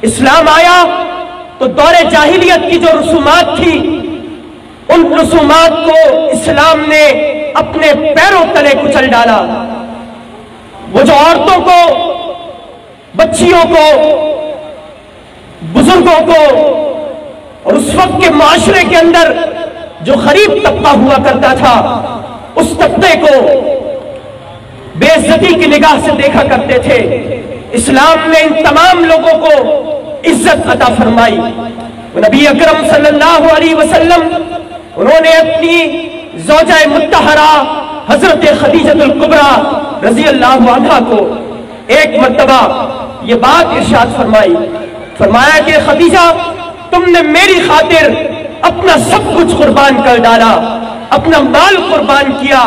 اسلام آیا تو دور جاہلیت کی جو رسومات تھی ان رسومات کو اسلام نے اپنے پیروں تلے کچل ڈالا۔ وہ جو عورتوں کو، بچیوں کو، بزرگوں کو اور اس وقت کے معاشرے کے اندر جو غریب طبقہ ہوا کرتا تھا اس طبقے کو بے عزتی کی نگاہ سے دیکھا کرتے تھے، اسلام نے ان تمام لوگوں کو عزت عطا فرمائی۔ نبی اکرم صلی اللہ علیہ وسلم انہوں نے اپنی زوجہ مطہرہ حضرت خدیجہ الکبریٰ رضی اللہ عنہا کو ایک مرتبہ یہ بات ارشاد فرمائی، فرمایا کہ خدیجہ تم نے میری خاطر اپنا سب کچھ قربان کر ڈالا، اپنا مال قربان کیا،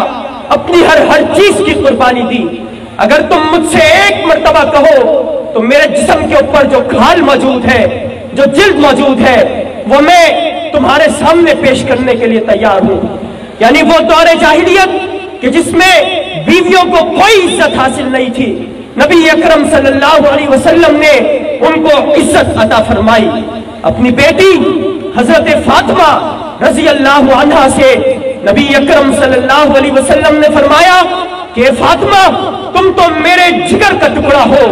اپنی ہر چیز کی قربانی دی۔ اگر تم مجھ سے ایک مرتبہ کہو تو میرے جسم کے اوپر جو کھال موجود ہے، جو جلد موجود ہے، وہ میں تمہارے سامنے پیش کرنے کے لیے تیار ہوں۔ یعنی وہ دور جاہلیت کہ جس میں بیویوں کو کوئی عزت حاصل نہیں تھی، نبی اکرم صلی اللہ علیہ وسلم نے ان کو عزت عطا فرمائی۔ اپنی بیٹی حضرت فاطمہ رضی اللہ عنہا سے نبی اکرم صلی اللہ علیہ وسلم نے فرمایا کہ فاطمہ تم تو میرے جگر کا ٹکڑا ہو۔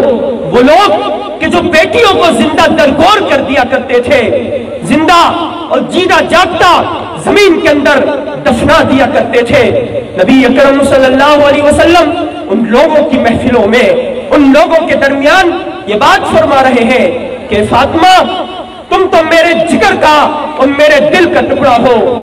وہ لوگ کہ جو بیٹیوں کو زندہ درگور کر دیا کرتے تھے، زندہ اور جیتا جاگتا زمین کے اندر دفنا دیا کرتے تھے، نبی اکرم صلی اللہ علیہ وسلم ان لوگوں کی محفلوں میں، ان لوگوں کے درمیان یہ بات فرما رہے ہیں کہ فاطمہ تم تو میرے جگر کا اور میرے دل کا ٹکڑا ہو۔